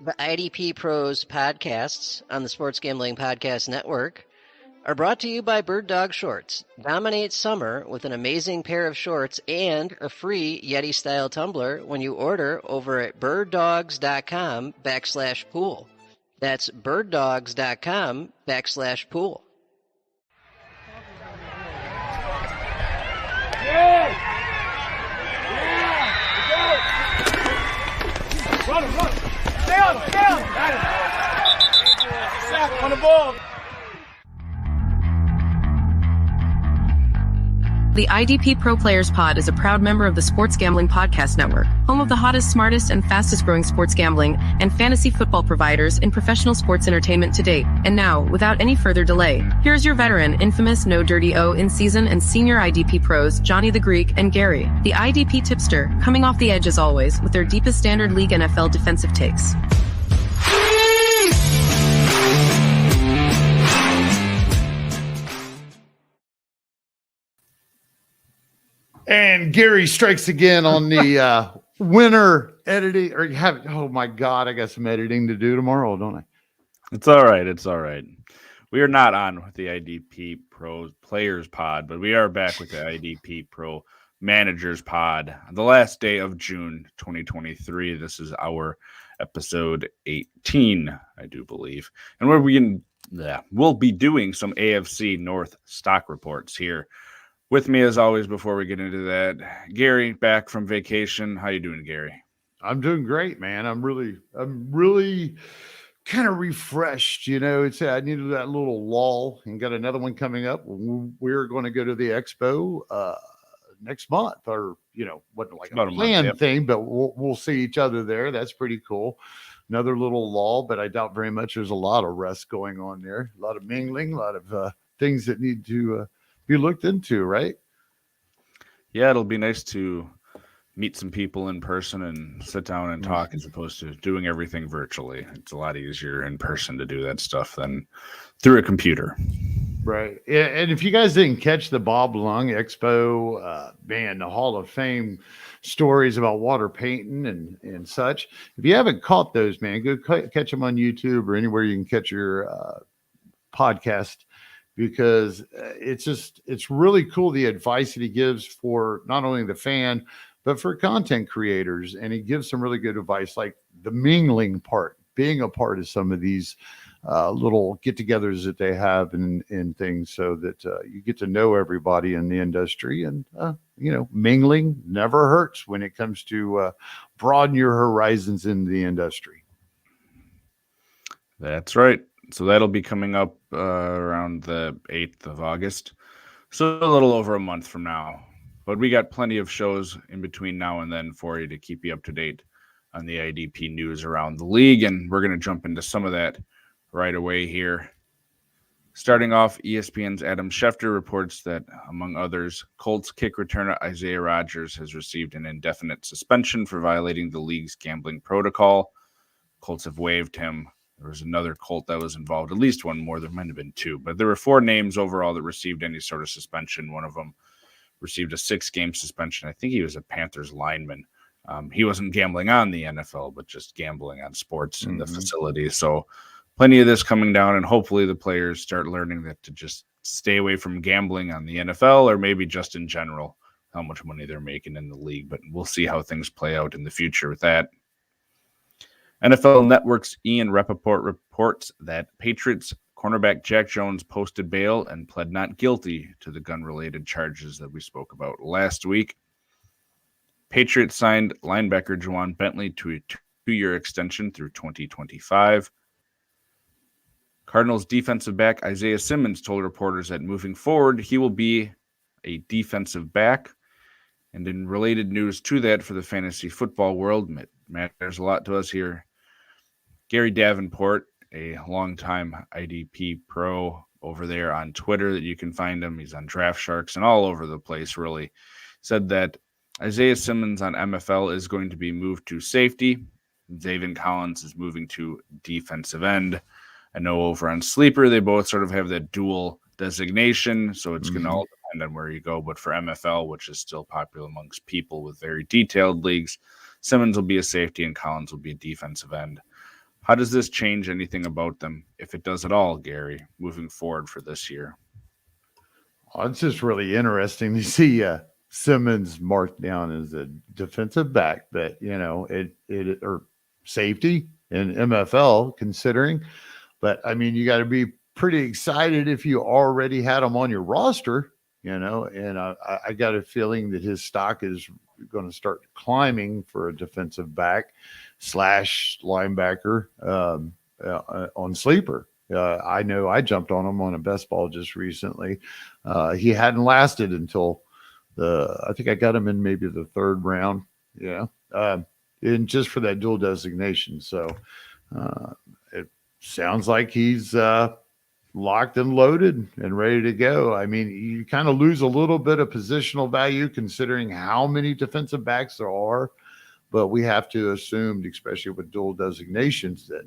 The IDPros podcasts on the Sports Gambling Podcast Network are brought to you by Bird Dog Shorts. Dominate summer with an amazing pair of shorts and a free Yeti-style tumbler when you order over at birddogs.com/pool. That's birddogs.com/pool. Run! Stay on! Sack on the ball. The IDP Pro Players Pod is a proud member of the Sports Gambling Podcast Network, home of the hottest, smartest, and fastest growing sports gambling and fantasy football providers in professional sports entertainment to date. And now, without any further delay, here's your veteran, infamous No Dirty O in-season and senior IDP pros, Johnny the Greek and Gary, the IDP tipster, coming off the edge as always with their deepest standard league NFL defensive takes. And Gary strikes again on the winter editing. Or you have, oh my God, I got some editing to do tomorrow, don't I? It's all right. We are not on with the IDP Pro Players Pod, but we are back with the IDP Pro Managers Pod on the last day of June 2023. This is our episode 18, I do believe. And we'll be doing some AFC North stock reports here. With me, as always, before we get into that, Gary, back from vacation. How you doing, Gary? I'm doing great, man. I'm really kind of refreshed. You know, I needed that little lull and got another one coming up. We're going to go to the expo next month, or wasn't like a planned thing, but we'll see each other there. That's pretty cool. Another little lull, but I doubt very much there's a lot of rest going on there. A lot of mingling, a lot of things that need to be looked into, right? Yeah, it'll be nice to meet some people in person and sit down and talk as opposed to doing everything virtually. It's a lot easier in person to do that stuff than through a computer. Right. Yeah, and if you guys didn't catch the Bob Lung Expo, the Hall of Fame stories about water painting and such, if you haven't caught those, man, go catch them on YouTube or anywhere you can catch your podcast, because it's really cool, the advice that he gives for not only the fan, but for content creators. And he gives some really good advice, like the mingling part, being a part of some of these little get-togethers that they have and things, so that you get to know everybody in the industry. And, mingling never hurts when it comes to broaden your horizons in the industry. That's right. So that'll be coming up around the 8th of August. So a little over a month from now. But we got plenty of shows in between now and then for you to keep you up to date on the IDP news around the league. And we're going to jump into some of that right away here. Starting off, ESPN's Adam Schefter reports that, among others, Colts kick returner Isaiah Rodgers has received an indefinite suspension for violating the league's gambling protocol. Colts have waived him. There was another Colt that was involved, at least one more. There might have been two, but there were 4 names overall that received any sort of suspension. One of them received a 6-game suspension. I think he was a Panthers lineman. He wasn't gambling on the NFL, but just gambling on sports in the facility. So plenty of this coming down, and hopefully the players start learning that to just stay away from gambling on the NFL, or maybe just in general, how much money they're making in the league. But we'll see how things play out in the future with that. NFL Network's Ian Rappaport reports that Patriots cornerback Jack Jones posted bail and pled not guilty to the gun-related charges that we spoke about last week. Patriots signed linebacker Juwan Bentley to a 2-year extension through 2025. Cardinals defensive back Isaiah Simmons told reporters that moving forward, he will be a defensive back. And in related news to that for the fantasy football world, matters a lot to us here. Gary Davenport, a longtime IDP pro over there on Twitter that you can find him. He's on Draft Sharks and all over the place, really. Said that Isaiah Simmons on MFL is going to be moved to safety. Zaven Collins is moving to defensive end. I know over on Sleeper, they both sort of have that dual designation, so it's going to all depend on where you go. But for MFL, which is still popular amongst people with very detailed leagues, Simmons will be a safety and Collins will be a defensive end. How does this change anything about them, if it does at all, Gary, moving forward for this year? Well, it's just really interesting to see Simmons marked down as a defensive back, but it or safety in MFL considering. But I mean, you got to be pretty excited if you already had him on your roster, and I got a feeling that his stock is going to start climbing for a defensive back / linebacker on Sleeper. I know I jumped on him on a best ball just recently. He hadn't lasted until I think I got him in maybe the third round. And just for that dual designation. So it sounds like he's locked and loaded and ready to go. I mean, you kind of lose a little bit of positional value considering how many defensive backs there are, but we have to assume, especially with dual designations, that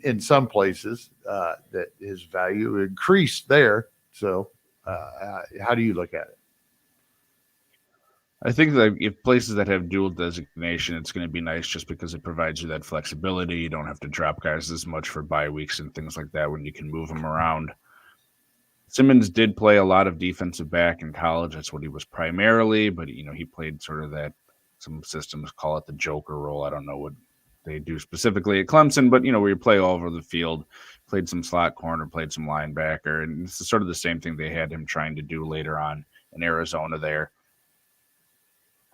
in some places that his value increased there. So how do you look at it? I think that if places that have dual designation, it's going to be nice just because it provides you that flexibility. You don't have to drop guys as much for bye weeks and things like that when you can move them around. Simmons did play a lot of defensive back in college. That's what he was primarily, but he played sort of that, some systems call it the Joker role. I don't know what they do specifically at Clemson, but where you play all over the field, played some slot corner, played some linebacker, and it's sort of the same thing they had him trying to do later on in Arizona there.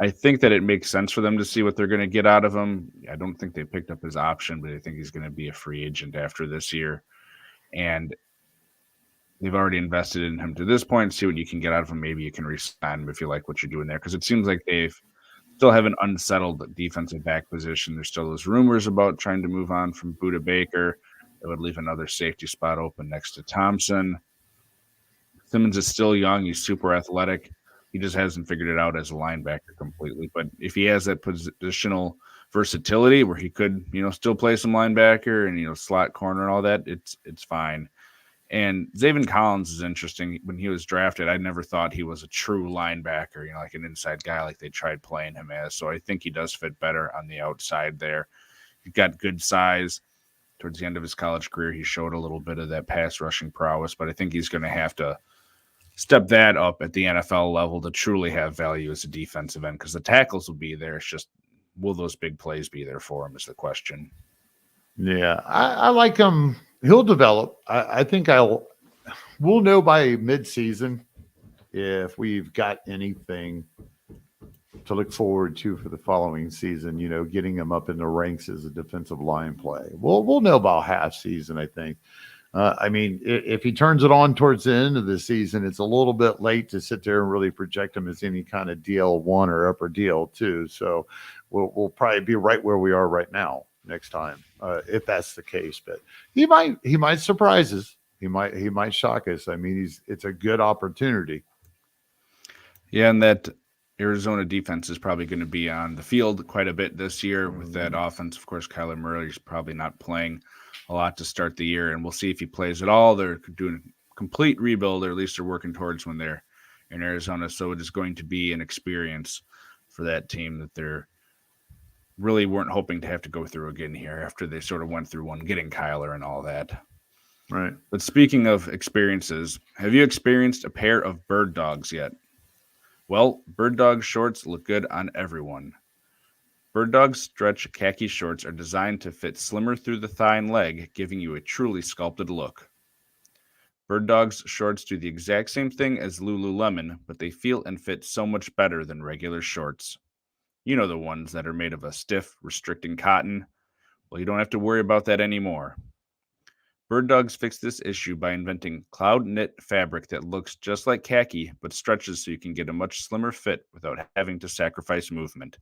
I think that it makes sense for them to see what they're going to get out of him. I don't think they picked up his option, but I think he's going to be a free agent after this year. And they've already invested in him to this point. See what you can get out of him. Maybe you can re-sign him if you like what you're doing there, because it seems like they've still have an unsettled defensive back position. There's still those rumors about trying to move on from Budda Baker. That would leave another safety spot open next to Thompson. Simmons is still young. He's super athletic. He just hasn't figured it out as a linebacker completely. But if he has that positional versatility where he could, still play some linebacker and, slot corner and all that, it's fine. And Zaven Collins is interesting. When he was drafted, I never thought he was a true linebacker, like an inside guy like they tried playing him as. So I think he does fit better on the outside there. He's got good size. Towards the end of his college career, he showed a little bit of that pass rushing prowess, but I think he's going to have to step that up at the NFL level to truly have value as a defensive end, because the tackles will be there. It's just, will those big plays be there for him is the question. Yeah, I like him. He'll develop. I think we'll know by mid-season if we've got anything to look forward to for the following season, getting him up in the ranks as a defensive line play. We'll know about half season, I think. I mean, if he turns it on towards the end of the season, it's a little bit late to sit there and really project him as any kind of DL1 or upper DL2. So we'll probably be right where we are right now next time, if that's the case. But he might surprise us. He might shock us. I mean, it's a good opportunity. Yeah, and that Arizona defense is probably going to be on the field quite a bit this year with that offense. Of course, Kyler Murray's probably not playing a lot to start the year, and we'll see if he plays at all. They're doing a complete rebuild, or at least they're working towards when they're in Arizona. So it is going to be an experience for that team that they're really weren't hoping to have to go through again here after they sort of went through one, getting Kyler and all that. Right. But speaking of experiences, have you experienced a pair of bird dogs yet? Well, bird dog shorts look good on everyone. Bird Dog's stretch khaki shorts are designed to fit slimmer through the thigh and leg, giving you a truly sculpted look. Bird Dog's shorts do the exact same thing as Lululemon, but they feel and fit so much better than regular shorts. You know, the ones that are made of a stiff, restricting cotton. Well, you don't have to worry about that anymore. Bird Dogs fixed this issue by inventing cloud knit fabric that looks just like khaki, but stretches so you can get a much slimmer fit without having to sacrifice movement.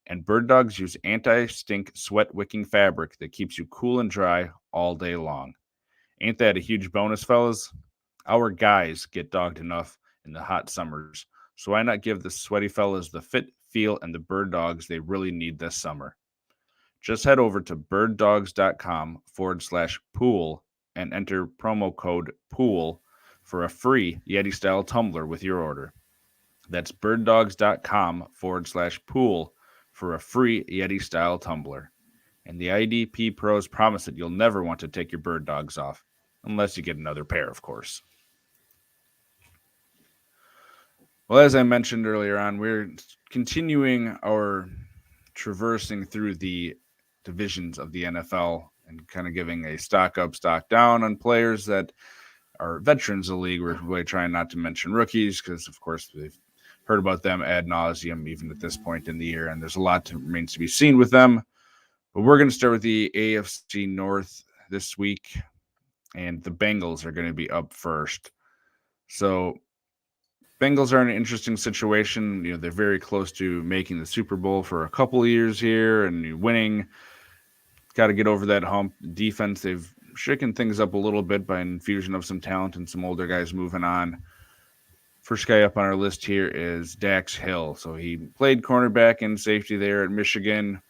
And Bird Dogs use anti-stink sweat-wicking fabric that keeps you cool and dry all day long. Ain't that a huge bonus, fellas? Our guys get dogged enough in the hot summers, so why not give the sweaty fellas the fit, feel, and the bird dogs they really need this summer? Just head over to birddogs.com/pool and enter promo code POOL for a free Yeti-style tumbler with your order. That's birddogs.com/pool for a free Yeti-style tumbler. and the IDP pros promise that you'll never want to take your bird dogs off, unless you get another pair, of course. Well, as I mentioned earlier on, we're continuing our traversing through the divisions of the NFL and kind of giving a stock up, stock down on players that are veterans of the league. We're really trying not to mention rookies because, of course, we've heard about them ad nauseum even at this point in the year, and there's a lot that remains to be seen with them. But we're going to start with the AFC North this week, and the Bengals are going to be up first. So Bengals are in an interesting situation. You know, they're very close to making the Super Bowl for a couple of years here and winning. Got to get over that hump. Defense, they've shaken things up a little bit by infusion of some talent and some older guys moving on. First guy up on our list here is Dax Hill. So he played cornerback and safety there at Michigan,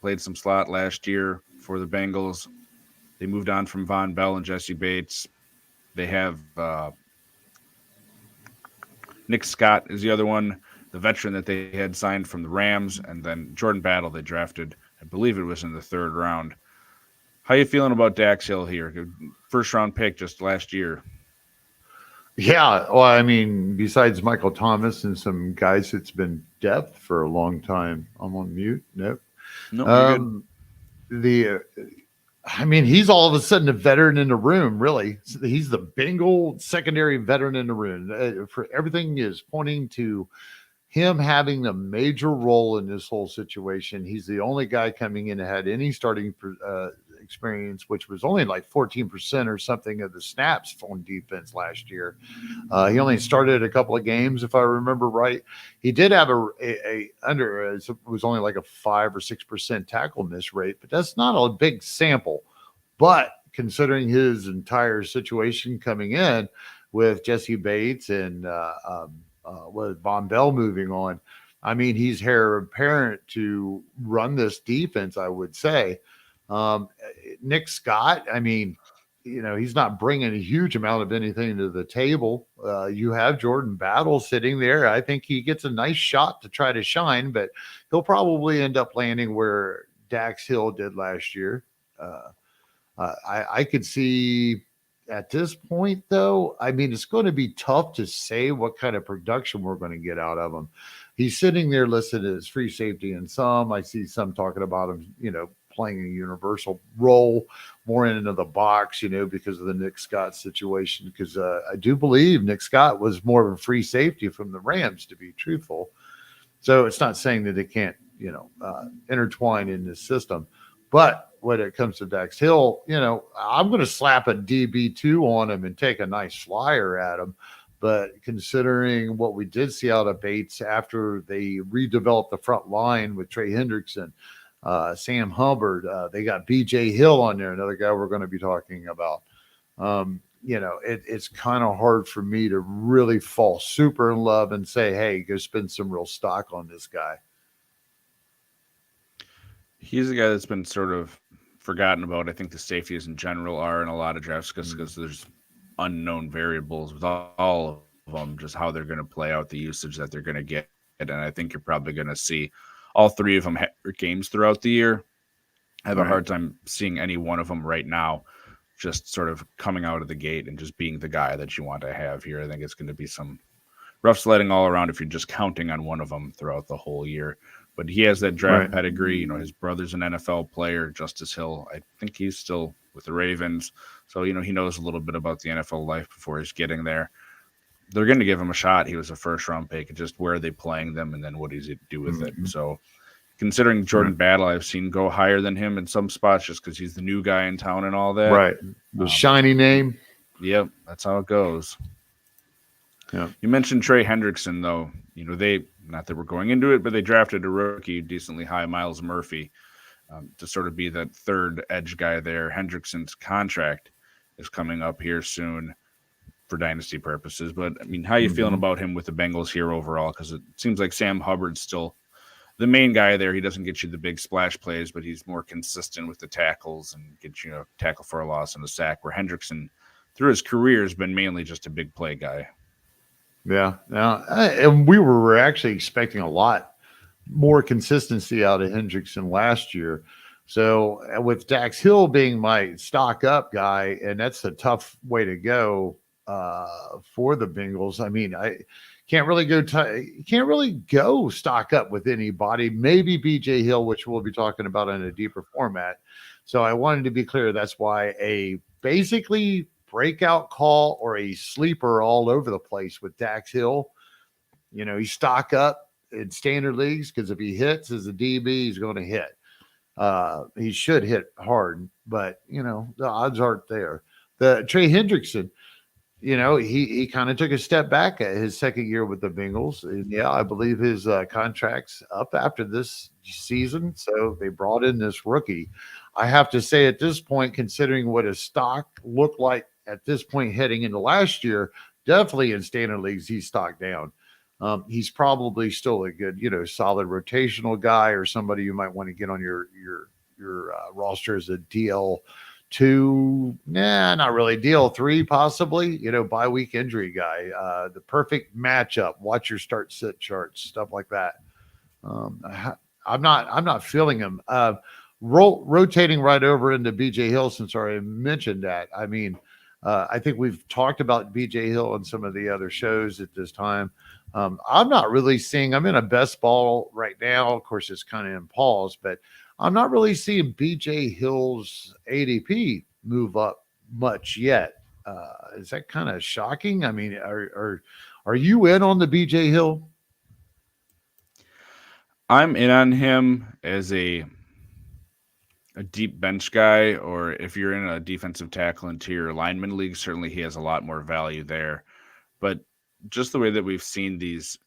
played some slot last year for the Bengals. They moved on from Von Bell and Jesse Bates. They have Nick Scott is the other one, the veteran that they had signed from the Rams, and then Jordan Battle they drafted, I believe it was in the 3rd round. How you feeling about Dax Hill here? First round pick just last year. Yeah, well, I mean, besides Michael Thomas and some guys, it's been depth for a long time. I'm on mute. Nope. No, I mean, he's all of a sudden a veteran in the room, really. He's the Bengal secondary veteran in the room. For everything is pointing to him having a major role in this whole situation. He's the only guy coming in that had any starting experience, which was only like 14% or something of the snaps on defense last year. He only started a couple of games, if I remember right. He did have it was only like a 5 or 6% tackle miss rate, but that's not a big sample. But considering his entire situation coming in with Jesse Bates and with Von Bell moving on, I mean, he's heir apparent to run this defense, I would say. Nick Scott, I mean, you know, he's not bringing a huge amount of anything to the table. You have Jordan Battle sitting there. I think he gets a nice shot to try to shine, but he'll probably end up landing where Dax Hill did last year. I could see at this point, though, I mean, it's going to be tough to say what kind of production we're going to get out of him. He's sitting there listed as free safety in some. I see some talking about him, you know, playing a universal role more into the box, you know, because of the Nick Scott situation. Because I do believe Nick Scott was more of a free safety from the Rams, to be truthful. So it's not saying that they can't, you know, intertwine in this system. But when it comes to Dax Hill, you know, I'm going to slap a DB2 on him and take a nice flyer at him. But considering what we did see out of Bates after they redeveloped the front line with Trey Hendrickson, Sam Hubbard, they got BJ Hill on there, another guy we're going to be talking about. You know, it's kind of hard for me to really fall super in love and say, hey, go spend some real stock on this guy. He's a guy that's been sort of forgotten about. I think the safeties in general are in a lot of drafts because there's unknown variables with all of them, just how they're going to play out, the usage that they're going to get. And I think you're probably going to see all three of them have games throughout the year. I have a hard time seeing any one of them right now just sort of coming out of the gate and just being the guy that you want to have here. I think it's going to be some rough sledding all around if you're just counting on one of them throughout the whole year. But he has that draft pedigree. You know, his brother's an NFL player, Justice Hill. I think he's still with the Ravens. So, you know, he knows a little bit about the NFL life before he's getting there. They're going to give him a shot. He was a first-round pick. Just where are they playing them, and then what does he do with it? So, considering Jordan Battle, I've seen go higher than him in some spots just because he's the new guy in town and all that. Right. The shiny name. Yep, that's how it goes. Yeah. You mentioned Trey Hendrickson, though. You know, they, not that we're going into it, but they drafted a rookie decently high, Miles Murphy, to sort of be that third edge guy there. Hendrickson's contract is coming up here soon for dynasty purposes. But, I mean, how are you feeling about him with the Bengals here overall? Because it seems like Sam Hubbard's still the main guy there. He doesn't get you the big splash plays, but he's more consistent with the tackles and gets you a tackle for a loss and a sack, where Hendrickson, through his career, has been mainly just a big play guy. Yeah. Now, and we were actually expecting a lot more consistency out of Hendrickson last year. So with Dax Hill being my stock up guy, and that's a tough way to go for the Bengals. I mean, I can't really go stock up with anybody. Maybe BJ Hill, which we'll be talking about in a deeper format. So I wanted to be clear. That's why a basically breakout call or a sleeper all over the place with Dax Hill. You stock up in standard leagues because if he hits as a DB, he's going to hit. He should hit hard, but the odds aren't there. The Trey Hendrickson, he kind of took a step back at his second year with the Bengals. And yeah, I believe his contract's up after this season. So they brought in this rookie. I have to say at this point, considering what his stock looked like at this point heading into last year, definitely in standard leagues, he's stocked down. He's probably still a good, solid rotational guy or somebody you might want to get on your roster as a DL2. Nah, not really. DL3 possibly, bye week injury guy. The perfect matchup. Watch your start sit charts, stuff like that. I'm not feeling him. Rotating right over into BJ Hill, since I already mentioned that. I mean, I think we've talked about BJ Hill on some of the other shows at this time. I'm not really seeing, I'm in a best ball right now. Of course, it's kind of in pause, but I'm not really seeing BJ Hill's ADP move up much yet. Is that kind of shocking? I mean, are you in on the BJ Hill? I'm in on him as a deep bench guy, or if you're in a defensive tackle interior lineman league, certainly he has a lot more value there. But just the way that we've seen these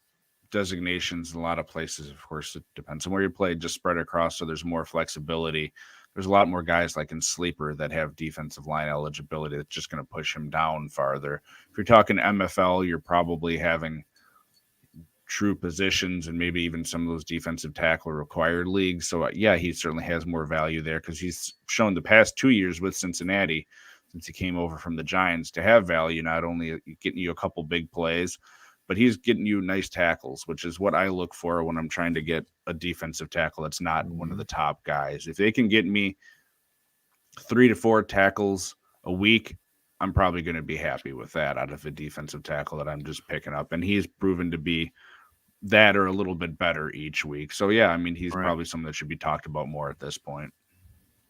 designations in a lot of places, of course, it depends on where you play, just spread across, so there's more flexibility. There's a lot more guys like in sleeper that have defensive line eligibility that's just going to push him down farther. If you're talking MFL, you're probably having true positions and maybe even some of those defensive tackle required leagues. So yeah, he certainly has more value there because he's shown the past 2 years with Cincinnati, since he came over from the Giants, to have value, not only getting you a couple big plays, but he's getting you nice tackles, which is what I look for when I'm trying to get a defensive tackle that's not one of the top guys. If they can get me 3 to 4 tackles a week, I'm probably going to be happy with that out of a defensive tackle that I'm just picking up. And he's proven to be that or a little bit better each week. So yeah, I mean, he's probably someone that should be talked about more at this point.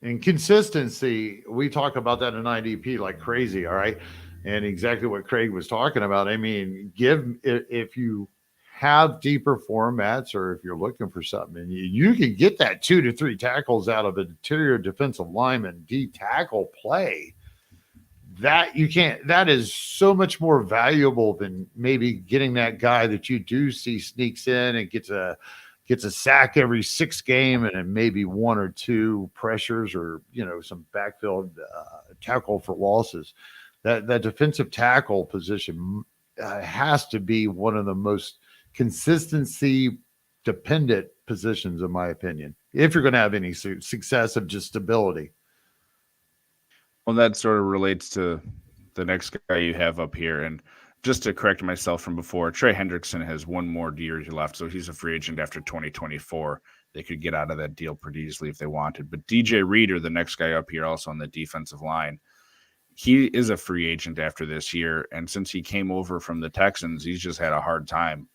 And consistency, we talk about that in IDP like crazy, all right? And exactly what Kraig was talking about. I mean, if you have deeper formats or if you're looking for something, and you can get that 2 to 3 tackles out of an interior defensive lineman D tackle play, that is so much more valuable than maybe getting that guy that you do see sneaks in and gets a sack every 6 game and then maybe 1 or 2 pressures or, some backfield tackle for losses. That defensive tackle position has to be one of the most consistency dependent positions, in my opinion, if you're going to have any success of just stability. Well, that sort of relates to the next guy you have up here. And just to correct myself from before, Trey Hendrickson has 1 more year left, so he's a free agent after 2024. They could get out of that deal pretty easily if they wanted. But DJ Reader, the next guy up here, also on the defensive line, he is a free agent after this year. And since he came over from the Texans, he's just had a hard time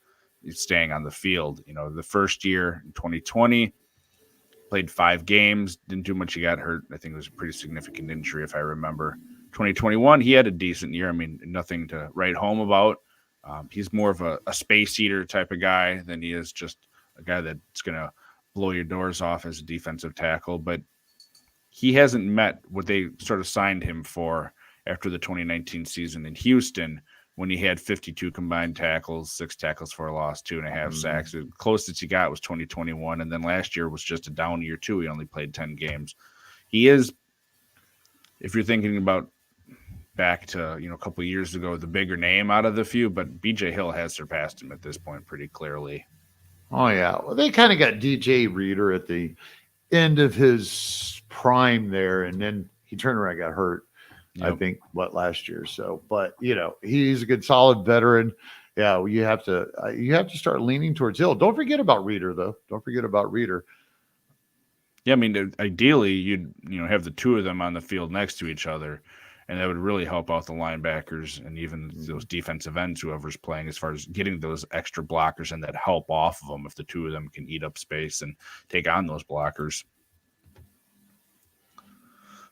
staying on the field. The first year in 2020, played 5 games, didn't do much. He got hurt. I think it was a pretty significant injury, if I remember. 2021, he had a decent year. I mean, nothing to write home about. He's more of a space eater type of guy than he is just a guy that's going to blow your doors off as a defensive tackle. But he hasn't met what they sort of signed him for after the 2019 season in Houston, when he had 52 combined tackles, 6 tackles for a loss, 2.5 sacks. The closest he got was 2021. And then last year was just a down year too. He only played 10 games. He is, if you're thinking about back to, a couple of years ago, the bigger name out of the few, but BJ Hill has surpassed him at this point pretty clearly. Oh yeah. Well, they kind of got DJ Reader at the end of his prime there. And then he turned around and got hurt. Yep. I think last year. So, but he's a good, solid veteran. Yeah, you have to start leaning towards Hill. Don't forget about Reader, though. Don't forget about Reader. Yeah, I mean, ideally, you'd have the two of them on the field next to each other, and that would really help out the linebackers and even those defensive ends, whoever's playing, as far as getting those extra blockers and that help off of them if the two of them can eat up space and take on those blockers.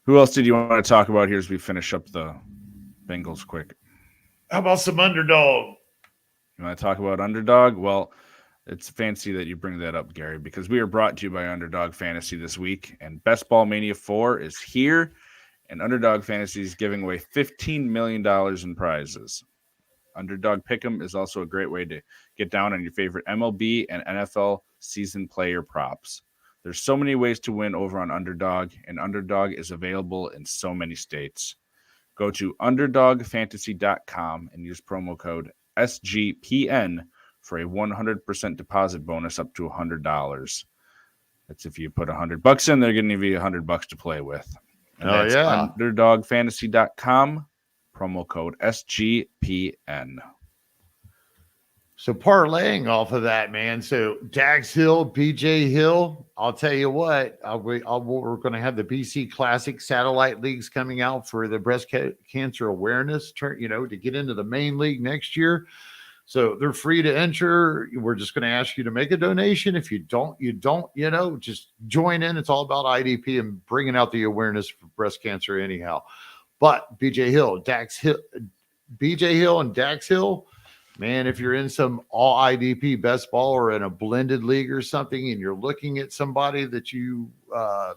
Who else did you want to talk about here as we finish up the Bengals quick? How about some underdog? You want to talk about underdog? Well, it's fancy that you bring that up, Gary, because we are brought to you by Underdog Fantasy this week, and Best Ball Mania 4 is here, and Underdog Fantasy is giving away $15 million in prizes. Underdog Pick'em is also a great way to get down on your favorite MLB and NFL season player props. There's so many ways to win over on Underdog, and Underdog is available in so many states. Go to UnderdogFantasy.com and use promo code SGPN for a 100% deposit bonus up to $100. That's if you put $100 in, they're going to give you $100 to play with. And that's UnderdogFantasy.com, promo code SGPN. So parlaying off of that, man. So Dax Hill, BJ Hill, I'll tell you what, we're going to have the BC Classic Satellite Leagues coming out for the breast cancer awareness, to get into the main league next year. So they're free to enter. We're just going to ask you to make a donation. If you don't, just join in. It's all about IDP and bringing out the awareness for breast cancer anyhow. But BJ Hill, BJ Hill and Dax Hill, man, if you're in some all IDP best ball or in a blended league or something, and you're looking at somebody that you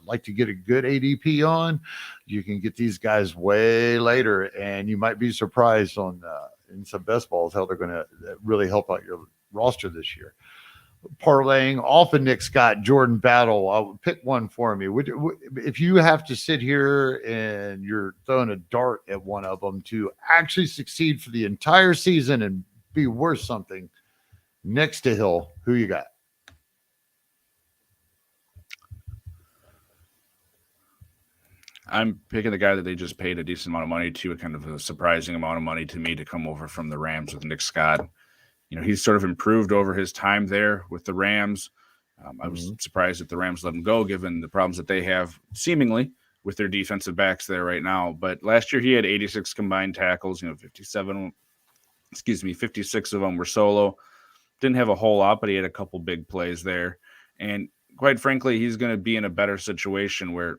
like to get a good ADP on, you can get these guys way later, and you might be surprised on in some best balls how they're going to really help out your roster this year. Parlaying off of Nick Scott, Jordan Battle, I'll pick one for me. If you have to sit here and you're throwing a dart at one of them to actually succeed for the entire season and be worth something next to Hill, who you got? I'm picking the guy that they just paid a decent amount of money to, a kind of a surprising amount of money to me, to come over from the Rams with Nick Scott. He's sort of improved over his time there with the Rams. I was surprised that the Rams let him go, given the problems that they have seemingly with their defensive backs there right now. But last year he had 86 combined tackles, 56 of them were solo. Didn't have a whole lot, but he had a couple big plays there. And quite frankly, he's going to be in a better situation where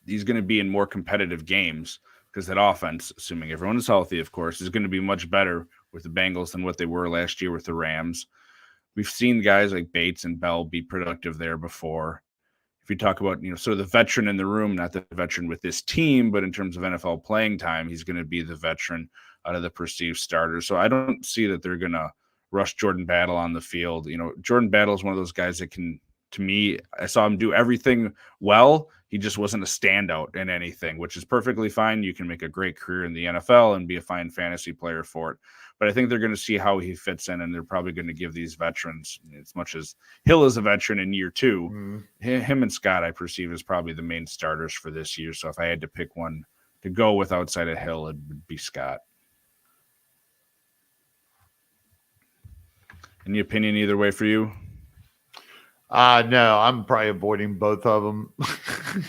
he's going to be in more competitive games, because that offense, assuming everyone is healthy, of course, is going to be much better with the Bengals than what they were last year with the Rams. We've seen guys like Bates and Bell be productive there before. If you talk about, sort of the veteran in the room, not the veteran with this team, but in terms of NFL playing time, he's going to be the veteran out of the perceived starters. So I don't see that they're going to rush Jordan Battle on the field. Jordan Battle is one of those guys that can, to me, I saw him do everything well. He just wasn't a standout in anything, which is perfectly fine. You can make a great career in the NFL and be a fine fantasy player for it. But I think they're going to see how he fits in, and they're probably going to give these veterans, as much as Hill is a veteran in year two, him and Scott I perceive as probably the main starters for this year. So if I had to pick one to go with outside of Hill, it would be Scott. Any opinion either way for you? No, I'm probably avoiding both of them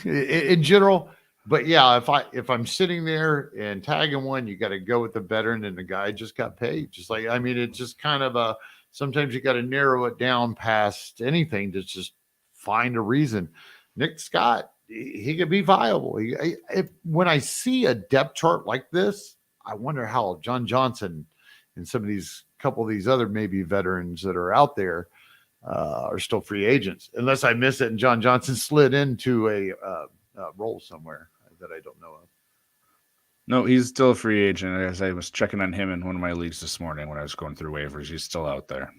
in general. But yeah, if I'm sitting there and tagging one, you got to go with the veteran, and the guy just got paid. It's just kind of sometimes you got to narrow it down past anything to just find a reason. CouldScott, he could be viable. When I see a depth chart like this, I wonder how John Johnson and some of these couple of these other maybe veterans that are out there are still free agents, unless I miss it and John Johnson slid into a role somewhere that I don't know of. No, he's still a free agent. As I was checking on him in one of my leagues this morning when I was going through waivers, he's still out there.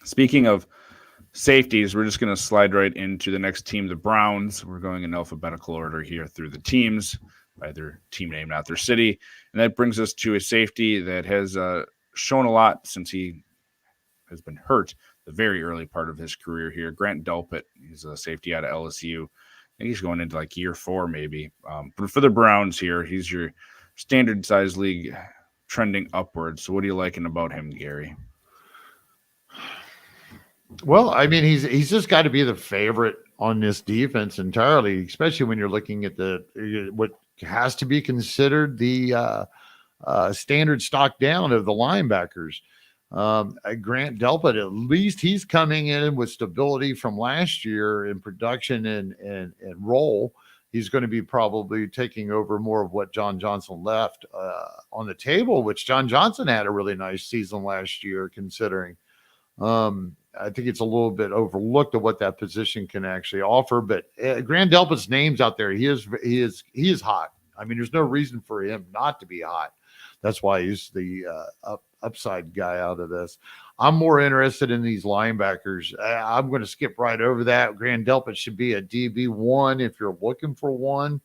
Speaking of safeties, we're just going to slide right into the next team, the Browns. We're going in alphabetical order here through the teams by their team name, not their city. And that brings us to a safety that has shown a lot since he has been hurt the very early part of his career here. Grant Delpit, he's a safety out of LSU. I think he's going into like year 4 maybe. But for the Browns here, he's your standard size league trending upwards. So what are you liking about him, Gary? Well, I mean, he's just got to be the favorite on this defense entirely, especially when you're looking at what has to be considered the standard stock down of the linebackers. Grant Delpit, at least he's coming in with stability from last year in production and role. He's going to be probably taking over more of what John Johnson left on the table, which John Johnson had a really nice season last year, considering. I think it's a little bit overlooked of what that position can actually offer. But Grant Delpit's name's out there. He is hot. I mean, there's no reason for him not to be hot. That's why he's the upside guy out of this. I'm more interested in these linebackers. I'm going to skip right over that. Grant Delpit should be a DB1 if you're looking for one.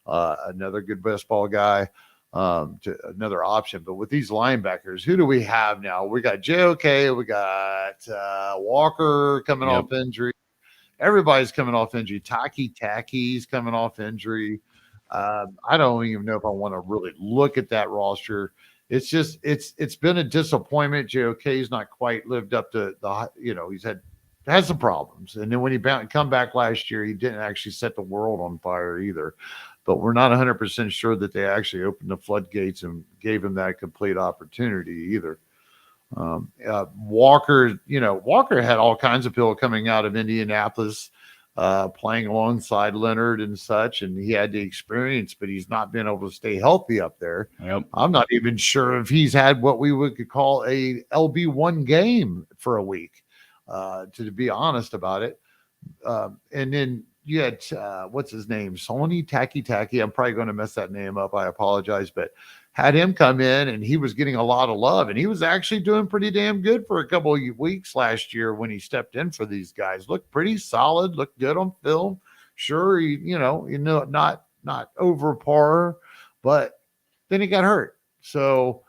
Another good best ball guy, another option. But with these linebackers, who do we have now? We got JOK. We got Walker coming off injury. Everybody's coming off injury. Taki's coming off injury. I don't even know if I want to really look at that roster. It's just it's been a disappointment. JOK's not quite lived up to he's had some problems. And then when he come back last year, he didn't actually set the world on fire either. But we're not 100% sure that they actually opened the floodgates and gave him that complete opportunity either. Walker had all kinds of people coming out of Indianapolis, playing alongside Leonard and such, and he had the experience, but he's not been able to stay healthy up there. Yep. I'm not even sure if he's had what we could call a LB1 game for a week, to be honest about it. And then you had, what's his name? Sony Taki. I'm probably going to mess that name up. I apologize, but had him come in and he was getting a lot of love, and he was actually doing pretty damn good for a couple of weeks last year when he stepped in for these guys. Looked pretty solid, looked good on film. Sure, not over par, but then he got hurt. So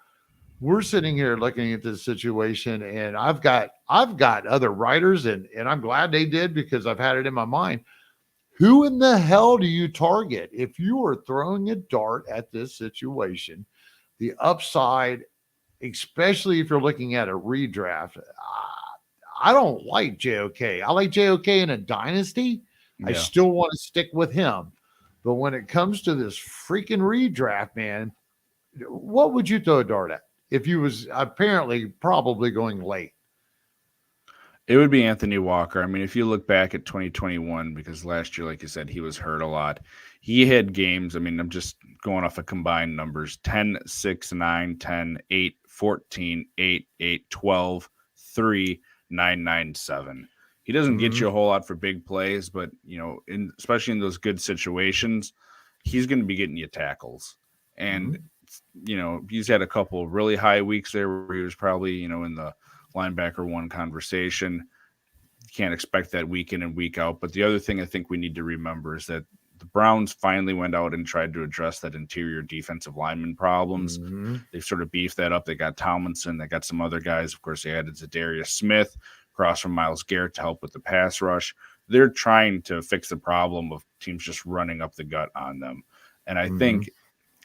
we're sitting here looking at this situation, and I've got other writers, and I'm glad they did, because I've had it in my mind. Who in the hell do you target if you are throwing a dart at this situation? The upside, especially if you're looking at a redraft, I don't like JOK. I like JOK in a dynasty. Yeah. I still want to stick with him. But when it comes to this freaking redraft, man, what would you throw a dart at if you was apparently probably going late? It would be Anthony Walker. I mean, if you look back at 2021, because last year, like you said, he was hurt a lot. He had games. I mean, I'm just going off of combined numbers: 10, 6, 9, 10, 8, 14, 8, 8, 12, 3, 9, 9, 7. He doesn't get you a whole lot for big plays, but, especially in those good situations, he's going to be getting you tackles. And, he's had a couple of really high weeks there where he was probably, in the linebacker one conversation. You can't expect that week in and week out. But the other thing I think we need to remember is that the Browns finally went out and tried to address that interior defensive lineman problems. They've sort of beefed that up. They got Tomlinson. They got some other guys. Of course, they added Zadarius Smith across from Myles Garrett to help with the pass rush. They're trying to fix the problem of teams just running up the gut on them. And I think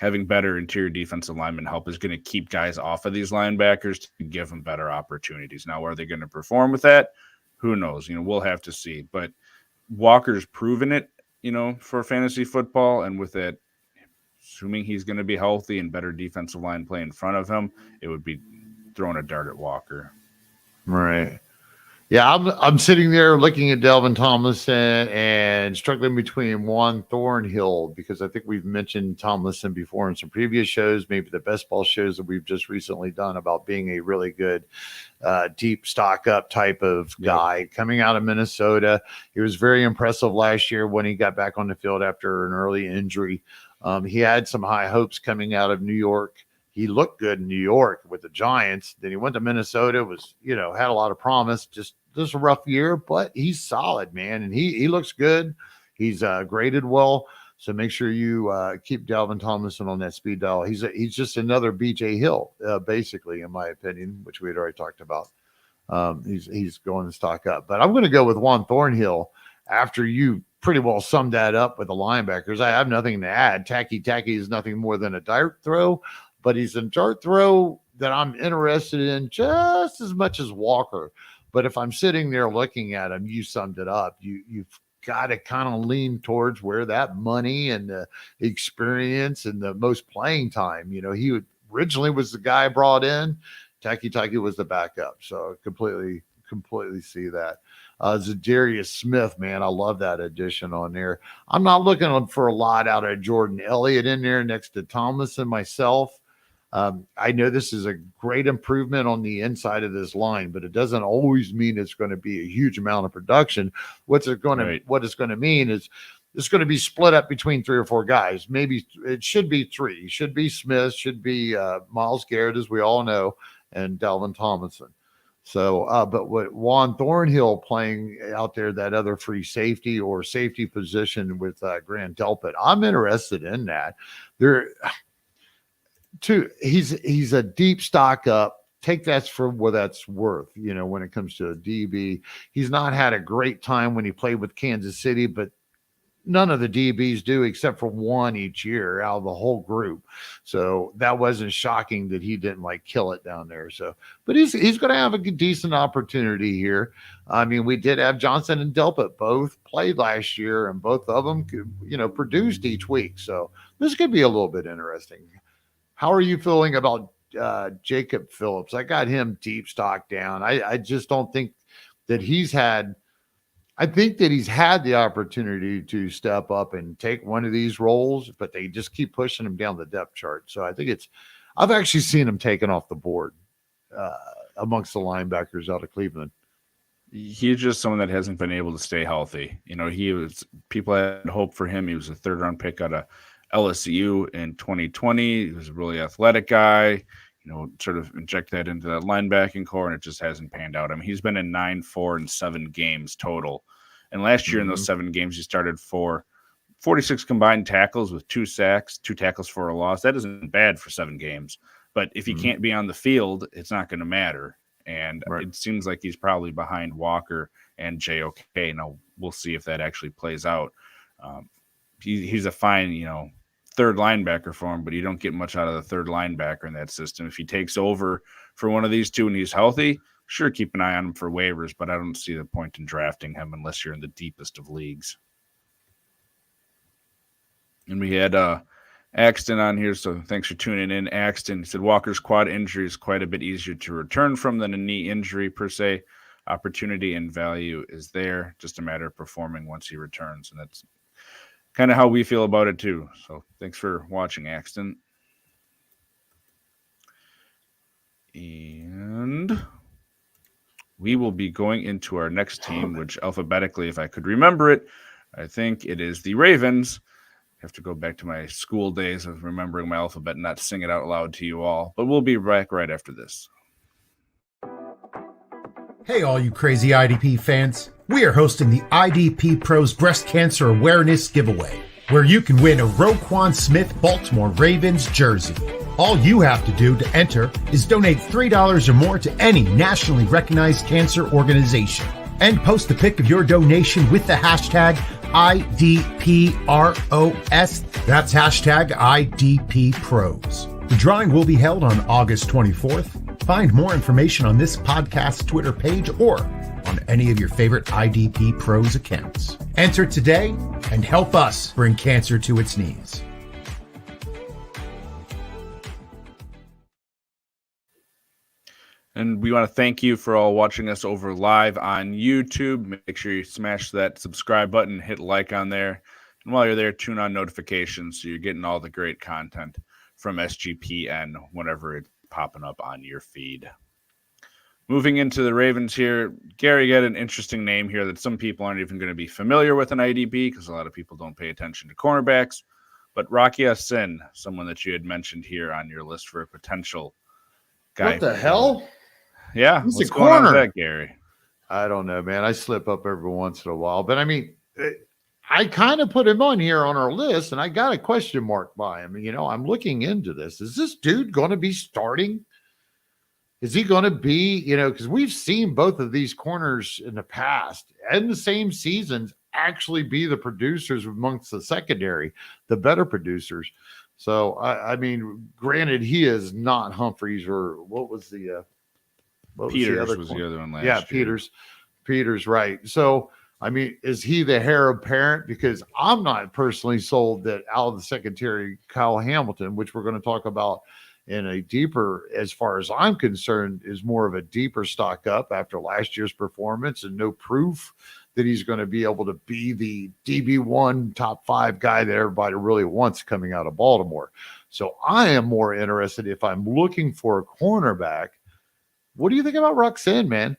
having better interior defensive lineman help is going to keep guys off of these linebackers to give them better opportunities. Now, are they going to perform with that? Who knows? We'll have to see. But Walker's proven it, for fantasy football. And with it, assuming he's going to be healthy and better defensive line play in front of him, it would be throwing a dart at Walker. Right. Yeah, I'm sitting there looking at Delvin Tomlinson and struggling between Juan Thornhill, because I think we've mentioned Tomlinson before in some previous shows, maybe the best ball shows that we've just recently done, about being a really good deep stock up type of guy coming out of Minnesota. He was very impressive last year when he got back on the field after an early injury. He had some high hopes coming out of New York. He looked good in New York with the Giants. Then he went to Minnesota, had a lot of promise. Just a rough year, but he's solid, man. And he looks good. He's graded well. So make sure you keep Dalvin Tomlinson on that speed dial. He's just another BJ Hill, basically, in my opinion, which we had already talked about. He's going to stock up. But I'm going to go with Juan Thornhill after you pretty well summed that up with the linebackers. I have nothing to add. Taki is nothing more than a dart throw. But he's a dart throw that I'm interested in just as much as Walker. But if I'm sitting there looking at him, you summed it up. You've got to kind of lean towards where that money and the experience and the most playing time. He originally was the guy brought in. Taki was the backup. So completely see that. Zadarius Smith, man, I love that addition on there. I'm not looking for a lot out of Jordan Elliott in there next to Thomas and myself. I know this is a great improvement on the inside of this line, but it doesn't always mean it's going to be a huge amount of production. What it's going to mean is it's going to be split up between 3 or 4 guys. Maybe it should be 3. It should be Smith, should be Myles Garrett, as we all know, and Dalvin Tomlinson. So, but what Juan Thornhill playing out there, that other free safety or safety position with Grant Delpit, I'm interested in that. He's a deep stock up. Take that for what that's worth, when it comes to a DB. He's not had a great time when he played with Kansas City, but none of the DBs do except for one each year out of the whole group. So that wasn't shocking that he didn't kill it down there. So, but he's going to have a decent opportunity here. I mean, we did have Johnson and Delpit both played last year, and both of them, produced each week. So this could be a little bit interesting. How are you feeling about Jacob Phillips? I got him deep stock down. I just don't think that he's had the opportunity to step up and take one of these roles, but they just keep pushing him down the depth chart. So I think I've actually seen him taken off the board amongst the linebackers out of Cleveland. He's just someone that hasn't been able to stay healthy. People had hope for him. He was a 3rd-round pick out of LSU in 2020. He was a really athletic guy, sort of inject that into that linebacking core, and it just hasn't panned out. I mean, he's been in 9, 4, and 7 games total. And last year in those 7 games, he started for 46 combined tackles with 2 sacks, 2 tackles for a loss. That isn't bad for 7 games. But if he can't be on the field, it's not going to matter. And It seems like he's probably behind Walker and JOK. Now, we'll see if that actually plays out. He's a fine, 3rd linebacker for him, but you don't get much out of the 3rd linebacker in that system. If he takes over for one of these two and he's healthy, sure, keep an eye on him for waivers, but I don't see the point in drafting him unless you're in the deepest of leagues. And we had Axton on here, so thanks for tuning in. Axton said Walker's quad injury is quite a bit easier to return from than a knee injury per se. Opportunity and value is there, just a matter of performing once he returns, and that's kind of how we feel about it too. So thanks for watching, Axton. And we will be going into our next team, which alphabetically, if I could remember it, I think it is the Ravens. I have to go back to my school days of remembering my alphabet and not sing it out loud to you all. But we'll be back right after this. Hey, all you crazy IDP fans. We are hosting the IDPros Breast Cancer Awareness Giveaway, where you can win a Roquan Smith Baltimore Ravens jersey. All you have to do to enter is donate $3 or more to any nationally recognized cancer organization and post a pic of your donation with the hashtag IDPROS. That's hashtag IDPros. The drawing will be held on August 24th. Find more information on this podcast Twitter page or on any of your favorite IDP Pros accounts. Enter today and help us bring cancer to its knees. And we want to thank you for all watching us over live on YouTube. Make sure you smash that subscribe button, hit like on there. And while you're there, tune on notifications so you're getting all the great content from SGPN whenever it's popping up on your feed. Moving into the Ravens here, Gary got an interesting name here that some people aren't even going to be familiar with in IDP because a lot of people don't pay attention to cornerbacks. But Roquan Sin, someone that you had mentioned here on your list for a potential guy. What the hell? Yeah, he's what's a going on corner. with that, Gary? I don't know, man. I slip up every once in a while. But, I mean, I kind of put him on here on our list, and I got a question mark by him. You know, I'm looking into this. Is this dude going to be starting? Is he going to be, you know, because we've seen both of these corners in the past and the same seasons actually be the producers amongst the secondary, the better producers. So, I mean, granted, he is not Humphreys or what was the Peters was the other one last year. Yeah, Peters, right. So, I mean, is he the heir apparent? Because I'm not personally sold that out of the secondary, Kyle Hamilton, which we're going to talk about in a deeper, as far as I'm concerned, is more of a deeper stock up after last year's performance and no proof that he's going to be able to be the DB1 top 5 guy that everybody really wants coming out of Baltimore. So I am more interested if I'm looking for a cornerback. What do you think about Roquan, man?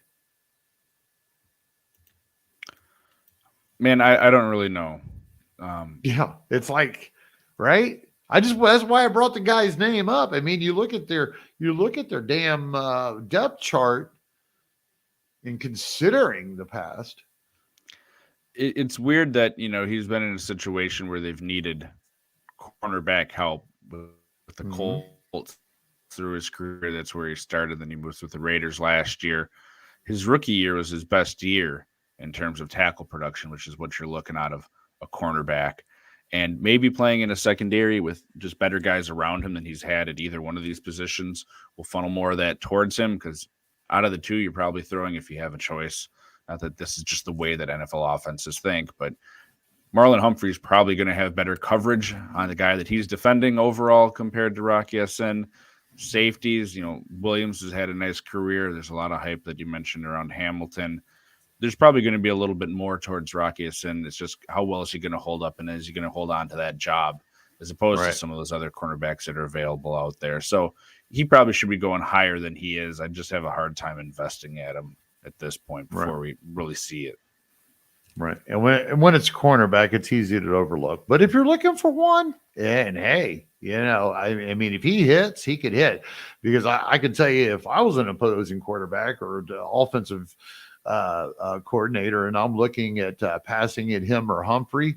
Man, I don't really know. Yeah, it's like, right? That's why I brought the guy's name up. I mean, you look at their damn depth chart and considering the past. It's weird that, he's been in a situation where they've needed cornerback help with the Colts through his career. That's where he started. Then he moves with the Raiders last year. His rookie year was his best year in terms of tackle production, which is what you're looking out of a cornerback. And maybe playing in a secondary with just better guys around him than he's had at either one of these positions will funnel more of that towards him, because out of the two, you're probably throwing if you have a choice. Not that this is just the way that NFL offenses think, but Marlon Humphrey's probably going to have better coverage on the guy that he's defending overall compared to Roquan. Safeties, Williams has had a nice career. There's a lot of hype that you mentioned around Hamilton. There's probably going to be a little bit more towards Roquan. It's just how well is he going to hold up, and is he going to hold on to that job as opposed to some of those other cornerbacks that are available out there. So he probably should be going higher than he is. I just have a hard time investing at him at this point before we really see it. Right. And when it's cornerback, it's easy to overlook. But if you're looking for one, and hey, I mean, if he hits, he could hit. Because I can tell you, if I was an opposing quarterback or the offensive coordinator and I'm looking at passing at him or Humphrey,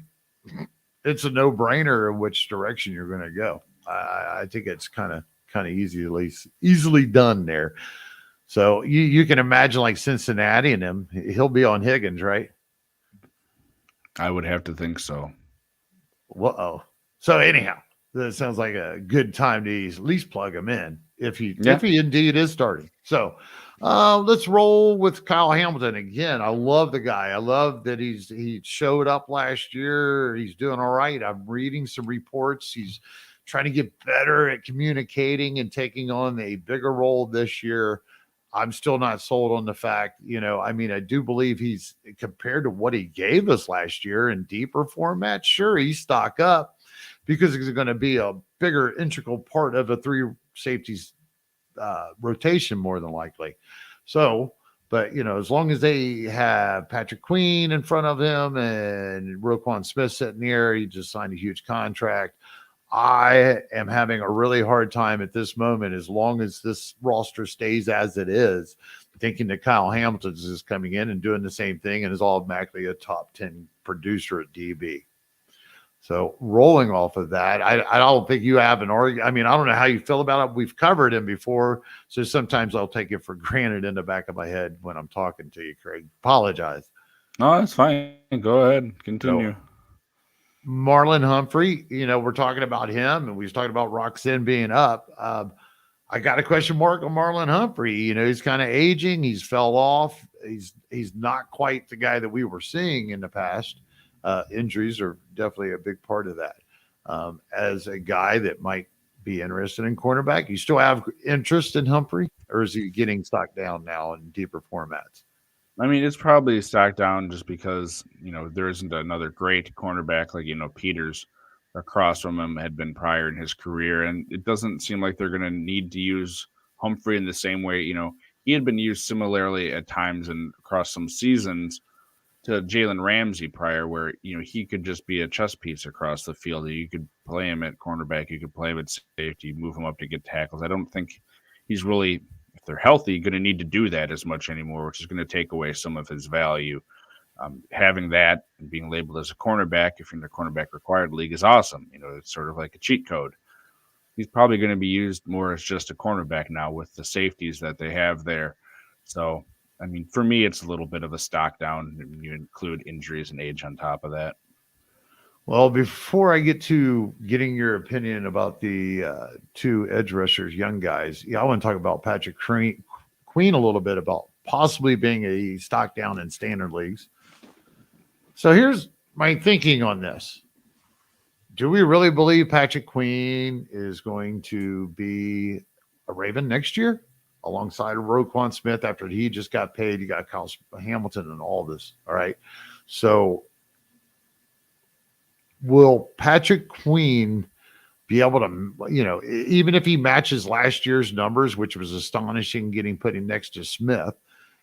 it's a no-brainer in which direction you're going to go. I think it's kind of easily done there. So you can imagine like Cincinnati and him, he'll be on Higgins, right? I would have to think so. Whoa. So anyhow, that sounds like a good time to at least plug him in if he indeed is starting. So let's roll with Kyle Hamilton again. I love the guy. I love that he showed up last year. He's doing all right. I'm reading some reports. He's trying to get better at communicating and taking on a bigger role this year. I'm still not sold on the fact, I mean, I do believe he's compared to what he gave us last year in deeper formats. Sure, he's stock up because he's going to be a bigger integral part of a 3 safeties rotation more than likely. So, but as long as they have Patrick Queen in front of him and Roquan Smith sitting there, he just signed a huge contract. I am having a really hard time at this moment, as long as this roster stays as it is, thinking that Kyle Hamilton is just coming in and doing the same thing and is automatically a top 10 producer at DB. So rolling off of that, I don't think you have an argument. I mean, I don't know how you feel about it. We've covered him before, so sometimes I'll take it for granted in the back of my head when I'm talking to you, Craig. Apologize. No, that's fine. Go ahead. Continue. So, Marlon Humphrey, we're talking about him, and we was talking about Roquan being up. I got a question mark on Marlon Humphrey. He's kind of aging. He's fell off. He's not quite the guy that we were seeing in the past. Injuries are definitely a big part of that. As a guy that might be interested in cornerback, you still have interest in Humphrey, or is he getting stocked down now in deeper formats? I mean, it's probably stocked down just because, there isn't another great cornerback like, Peters across from him had been prior in his career. And it doesn't seem like they're going to need to use Humphrey in the same way. He had been used similarly at times and across some seasons to Jalen Ramsey prior, where, he could just be a chess piece across the field. You could play him at cornerback. You could play him at safety, move him up to get tackles. I don't think he's really, if they're healthy, going to need to do that as much anymore, which is going to take away some of his value. Having that and being labeled as a cornerback, if you're in the cornerback required league, is awesome. It's sort of like a cheat code. He's probably going to be used more as just a cornerback now with the safeties that they have there. So, I mean, for me, it's a little bit of a stock down. You include injuries and age on top of that. Well, before I get to getting your opinion about the 2 edge rushers, young guys, I want to talk about Patrick Queen a little bit, about possibly being a stock down in standard leagues. So here's my thinking on this. Do we really believe Patrick Queen is going to be a Raven next year alongside of Roquan Smith after he just got paid? You got Kyle Hamilton and all this. All right. So will Patrick Queen be able to, even if he matches last year's numbers, which was astonishing, getting put in next to Smith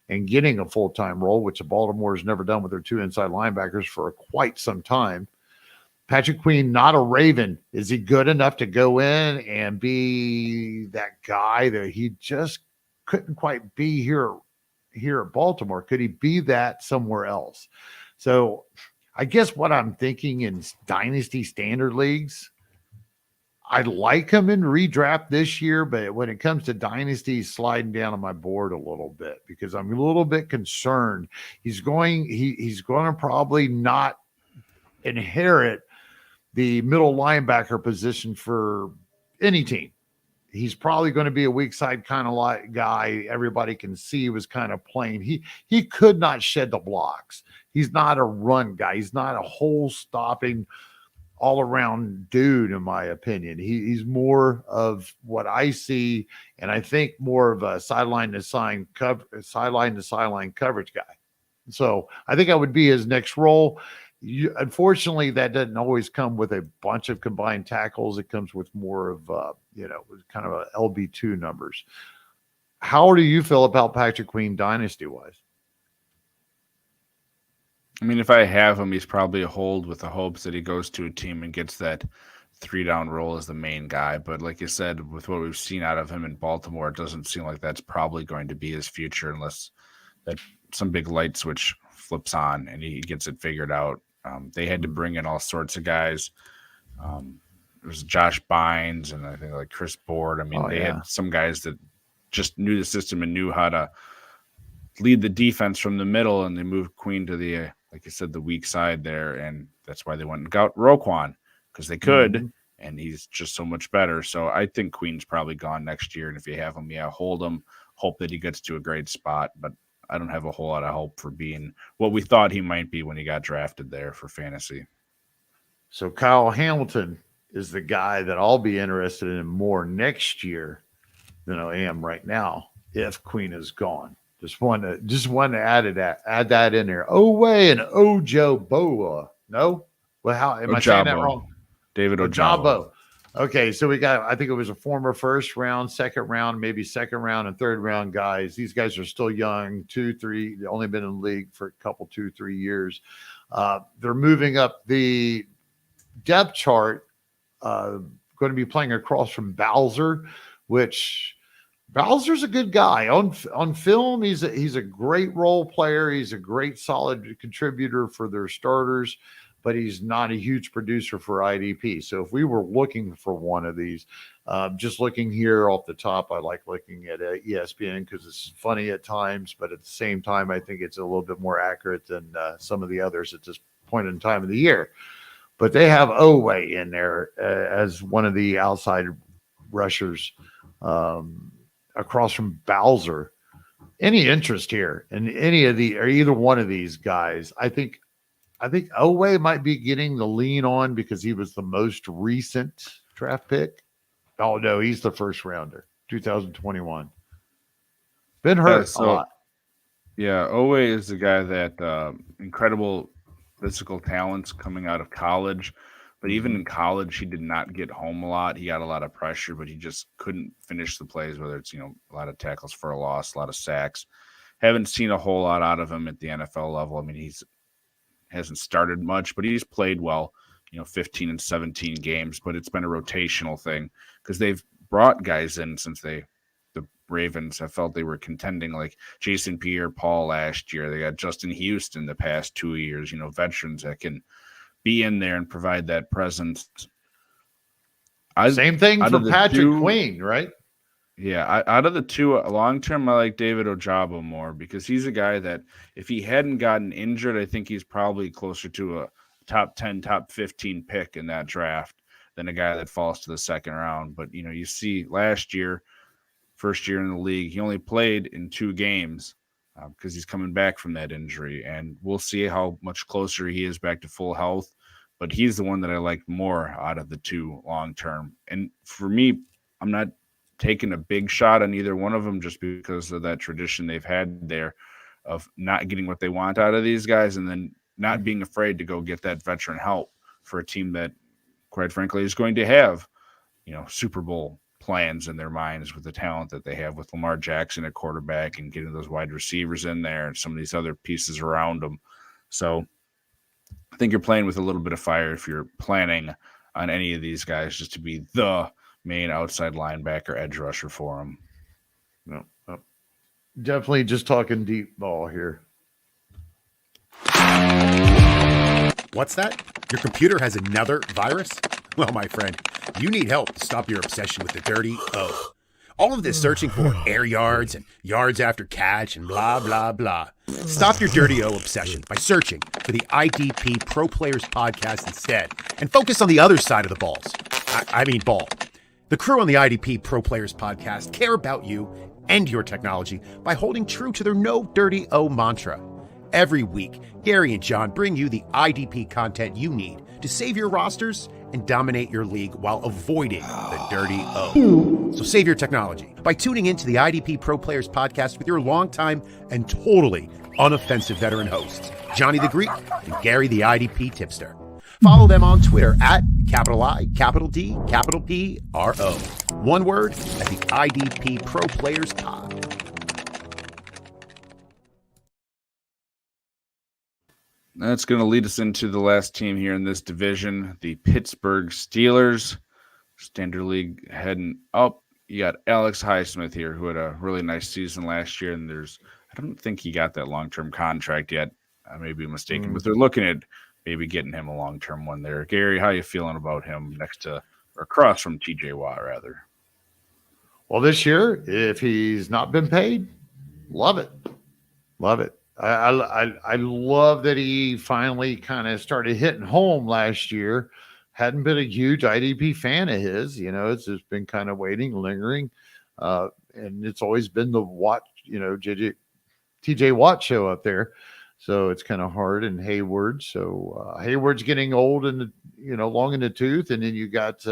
and getting a full-time role, which Baltimore has never done with their two inside linebackers for quite some time. Patrick Queen, not a Raven. Is he good enough to go in and be that guy that he just couldn't quite be here at Baltimore? Could he be that somewhere else? So I guess what I'm thinking in dynasty standard leagues, I'd like him in redraft this year, but when it comes to dynasty, he's sliding down on my board a little bit because I'm a little bit concerned. He's going to probably not inherit the middle linebacker position for any team. He's probably going to be a weak side kind of guy. Everybody can see was kind of playing. He could not shed the blocks. He's not a run guy. He's not a hole stopping all around dude, in my opinion. He's more of what I see, and I think more of a sideline to sideline coverage guy. So I think I would be his next role. Unfortunately, that doesn't always come with a bunch of combined tackles. It comes with more of, kind of a LB2 numbers. How do you feel about Patrick Queen dynasty-wise? I mean, if I have him, he's probably a hold with the hopes that he goes to a team and gets that 3-down role as the main guy. But like you said, with what we've seen out of him in Baltimore, it doesn't seem like that's probably going to be his future unless that some big light switch flips on and he gets it figured out. They had to bring in all sorts of guys. There was Josh Bynes and I think like Chris Board. I mean, they had some guys that just knew the system and knew how to lead the defense from the middle, and they moved Queen to the, like I said, the weak side there, and that's why they went and got Roquan, because they could, and he's just so much better. So I think Queen's probably gone next year, and if you have him, hold him, hope that he gets to a great spot, but I don't have a whole lot of hope for being what we thought he might be when he got drafted there for fantasy. So Kyle Hamilton is the guy that I'll be interested in more next year than I am right now if Queen is gone. Just want to add that in there. Oweh and Ojoboa. No? Well, how am I saying that wrong? David Ojabo. Okay, so we got, I think it was a former first round, second round, maybe second round and third round guys. These guys are still young, 2-3, they've only been in the league for a couple, 2-3 years. They're moving up the depth chart, going to be playing across from Bowser, which Bowser's a good guy. On film, he's a great role player. He's a great solid contributor for their starters, but he's not a huge producer for IDP. So if we were looking for one of these, just looking here off the top, I like looking at ESPN because it's funny at times, but at the same time, I think it's a little bit more accurate than some of the others at this point in time of the year. But they have Oweh in there as one of the outside rushers across from Bowser. Any interest here in any of the or either one of these guys? I think Oweh might be getting the lean on because he was the most recent draft pick. Oh, no, he's the first rounder, 2021. Been hurt a lot. Yeah, Oweh is the guy that incredible physical talents coming out of college. But even in college, he did not get home a lot. He got a lot of pressure, but he just couldn't finish the plays, whether it's, a lot of tackles for a loss, a lot of sacks. Haven't seen a whole lot out of him at the NFL level. I mean, hasn't started much, but he's played well, 15 and 17 games, but it's been a rotational thing because they've brought guys in since the Ravens have felt they were contending, like Jason Pierre-Paul last year. They got Justin Houston the past 2 years, veterans that can be in there and provide that presence. Same thing for Patrick Queen, right? Yeah, out of the two, long-term, I like David Ojabo more because he's a guy that if he hadn't gotten injured, I think he's probably closer to a top 10, top 15 pick in that draft than a guy that falls to the second round. But, you see last year, first year in the league, he only played in 2 games, because he's coming back from that injury, and we'll see how much closer he is back to full health. But he's the one that I like more out of the two long term. And for me, I'm not taking a big shot on either one of them just because of that tradition they've had there of not getting what they want out of these guys and then not being afraid to go get that veteran help for a team that, quite frankly, is going to have, Super Bowl plans in their minds with the talent that they have with Lamar Jackson at quarterback and getting those wide receivers in there and some of these other pieces around them. So I think you're playing with a little bit of fire if you're planning on any of these guys just to be the main outside linebacker edge rusher for them. No. Definitely just talking deep ball here. What's that? Your computer has another virus? Well, my friend, you need help to stop your obsession with the dirty O. All of this searching for air yards and yards after catch and blah, blah, blah. Stop your dirty O obsession by searching for the IDP Pro Players Podcast instead and focus on the other side of the balls. I mean ball. The crew on the IDP Pro Players Podcast care about you and your technology by holding true to their no dirty O mantra. Every week, Gary and John bring you the IDP content you need to save your rosters and dominate your league while avoiding the dirty O. So save your technology by tuning into the IDP Pro Players Podcast with your longtime and totally unoffensive veteran hosts, Johnny the Greek and Gary the IDP Tipster. Follow them on Twitter at I, D, P, RO. One word at the IDP Pro Players Pod. That's going to lead us into the last team here in this division, the Pittsburgh Steelers. Standard League heading up. You got Alex Highsmith here, who had a really nice season last year, and I don't think he got that long-term contract yet. I may be mistaken, but they're looking at maybe getting him a long-term one there. Gary, how you feeling about him across from TJ Watt, rather? Well, this year, if he's not been paid, love it. Love it. I love that he finally kind of started hitting home last year. Hadn't been a huge IDP fan of his, it's just been kind of waiting, lingering. And it's always been the Watt, TJ Watt show up there. So it's kind of hard. And Hayward. So Hayward's getting old and, long in the tooth. And then you got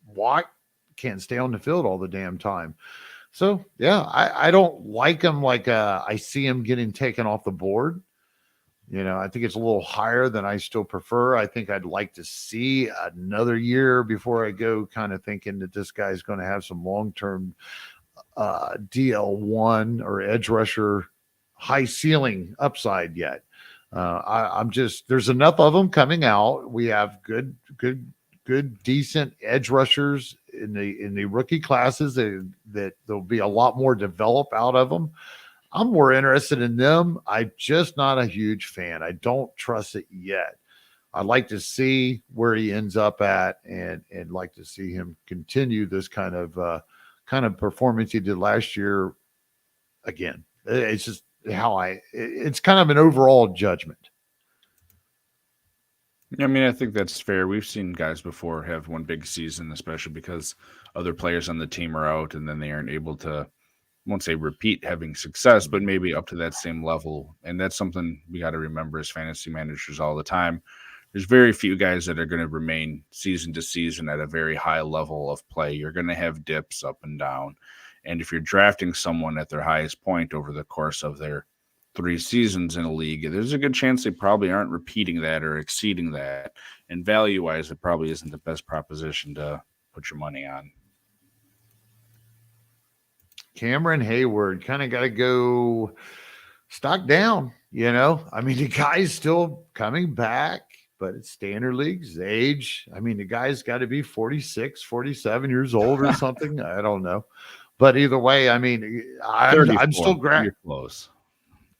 Watt can't stay on the field all the damn time. So, yeah, I don't like him like I see him getting taken off the board. I think it's a little higher than I still prefer. I think I'd like to see another year before I go kind of thinking that this guy's going to have some long-term DL1 or edge rusher high ceiling upside yet. There's enough of them coming out. We have good, decent edge rushers in the rookie classes that there'll be a lot more develop out of them. I'm more interested in them. I'm just not a huge fan. I don't trust it yet. I'd like to see where he ends up at and like to see him continue this kind of performance he did last year again. It's just it's kind of an overall judgment. I mean, I think that's fair. We've seen guys before have one big season, especially because other players on the team are out and then they aren't able to, I won't say repeat having success, but maybe up to that same level. And that's something we got to remember as fantasy managers all the time. There's very few guys that are going to remain season to season at a very high level of play. You're going to have dips up and down. And if you're drafting someone at their highest point over the course of their 3 seasons in a league, there's a good chance they probably aren't repeating that or exceeding that. And value-wise, it probably isn't the best proposition to put your money on. Cameron Hayward kind of got to go stock down, I mean, the guy's still coming back, but it's standard leagues, age. I mean, the guy's got to be 46, 47 years old or something. I don't know. But either way, I mean, I'm still close.